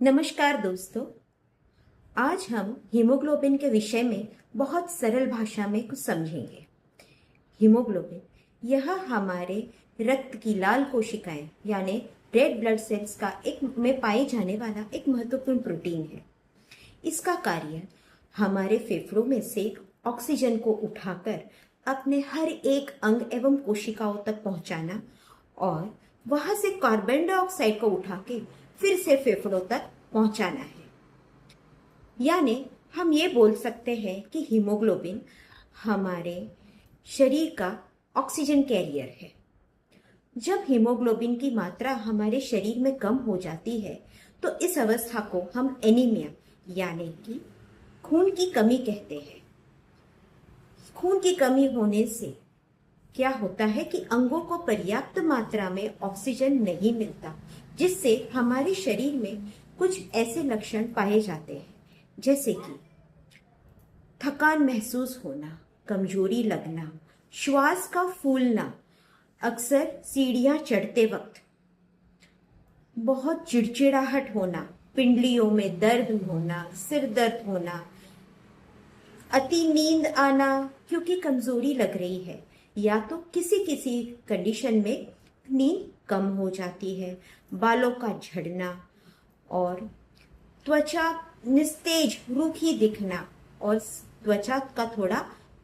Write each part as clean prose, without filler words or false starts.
नमस्कार दोस्तों। आज हम हीमोग्लोबिन के विषय में बहुत सरल भाषा में कुछ समझेंगे। हीमोग्लोबिन यह हमारे रक्त की लाल कोशिकाएं यानी रेड ब्लड सेल्स का एक में पाए जाने वाला एक महत्वपूर्ण प्रोटीन है। इसका कार्य हमारे फेफड़ों में से ऑक्सीजन को उठाकर अपने हर एक अंग एवं कोशिकाओं तक पहुंचाना और वहां से कार्बन डाइऑक्साइड को उठा के फिर से फेफड़ों तक पहुंचाना है। यानी हम ये बोल सकते हैं कि हीमोग्लोबिन हमारे शरीर का ऑक्सीजन कैरियर है। जब हीमोग्लोबिन की मात्रा हमारे शरीर में कम हो जाती है तो इस अवस्था को हम एनीमिया यानी कि खून की कमी कहते हैं। खून की कमी होने से क्या होता है कि अंगों को पर्याप्त मात्रा में ऑक्सीजन नहीं मिलता, जिससे हमारे शरीर में कुछ ऐसे लक्षण पाए जाते हैं जैसे कि थकान महसूस होना, कमजोरी लगना, श्वास का फूलना, अक्सर सीढ़ियां चढ़ते वक्त बहुत चिड़चिड़ाहट होना, पिंडलियों में दर्द होना, सिर दर्द होना, अति नींद आना क्योंकि कमजोरी लग रही है, या तो किसी किसी कंडीशन में नींद कम हो जाती है, बालों का झड़ना और त्वचा निस्तेज रूखी दिखना और त्वचा का थोड़ा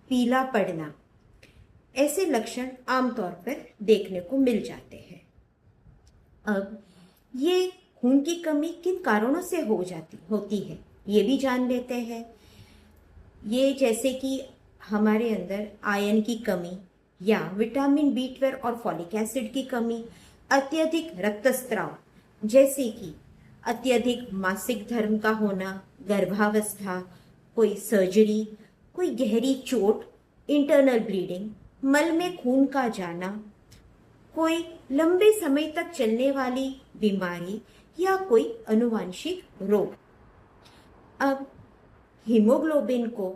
पीला पड़ना, ऐसे लक्षण आमतौर पर देखने को मिल जाते हैं। अब ये खून की कमी किन कारणों से होती है ये भी जान लेते हैं। ये जैसे कि हमारे अंदर आयरन की कमी या विटामिन B12 और फॉलिक एसिड की कमी, अत्यधिक रक्तस्राव जैसे कि अत्यधिक मासिक धर्म का होना, गर्भावस्था, कोई सर्जरी, कोई गहरी चोट, इंटरनल ब्लीडिंग, मल में खून का जाना, कोई लंबे समय तक चलने वाली बीमारी या कोई आनुवंशिक रोग। अब हीमोग्लोबिन को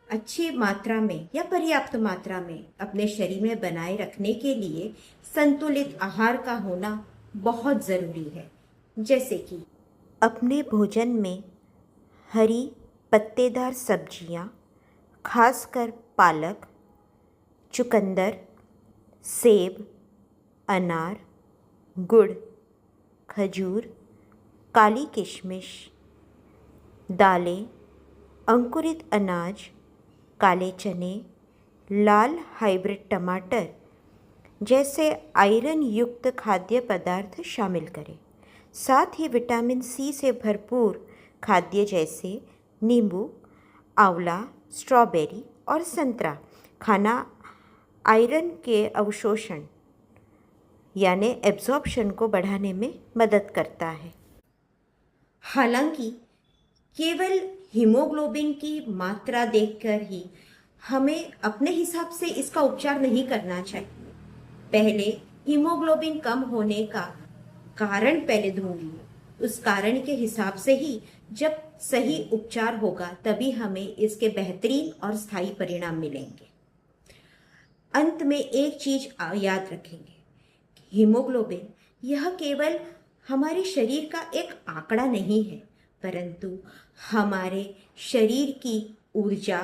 अच्छी मात्रा में या पर्याप्त मात्रा में अपने शरीर में बनाए रखने के लिए संतुलित आहार का होना बहुत ज़रूरी है। जैसे कि अपने भोजन में हरी पत्तेदार सब्जियां, खासकर पालक, चुकंदर, सेब, अनार, गुड़, खजूर, काली किशमिश, दालें, अंकुरित अनाज, काले चने, लाल हाइब्रिड टमाटर जैसे आयरन युक्त खाद्य पदार्थ शामिल करें। साथ ही विटामिन C से भरपूर खाद्य जैसे नींबू, आंवला, स्ट्रॉबेरी और संतरा खाना आयरन के अवशोषण यानी एब्जॉर्प्शन को बढ़ाने में मदद करता है। हालांकि केवल हीमोग्लोबिन की मात्रा देखकर ही हमें अपने हिसाब से इसका उपचार नहीं करना चाहिए। पहले हीमोग्लोबिन कम होने का कारण पहले ढूंढिए। उस कारण के हिसाब से ही जब सही उपचार होगा तभी हमें इसके बेहतरीन और स्थायी परिणाम मिलेंगे। अंत में एक चीज याद रखेंगे, हीमोग्लोबिन यह केवल हमारे शरीर का एक आंकड़ा नहीं है, परंतु हमारे शरीर की ऊर्जा,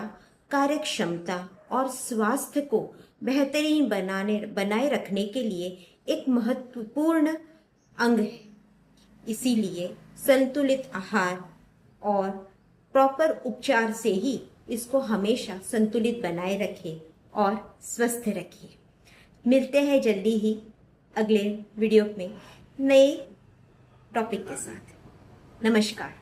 कार्यक्षमता और स्वास्थ्य को बेहतरीन बनाए रखने के लिए एक महत्वपूर्ण अंग है। इसीलिए संतुलित आहार और प्रॉपर उपचार से ही इसको हमेशा संतुलित बनाए रखें और स्वस्थ रखिए। मिलते हैं जल्दी ही अगले वीडियो में नए टॉपिक के साथ। नमस्कार।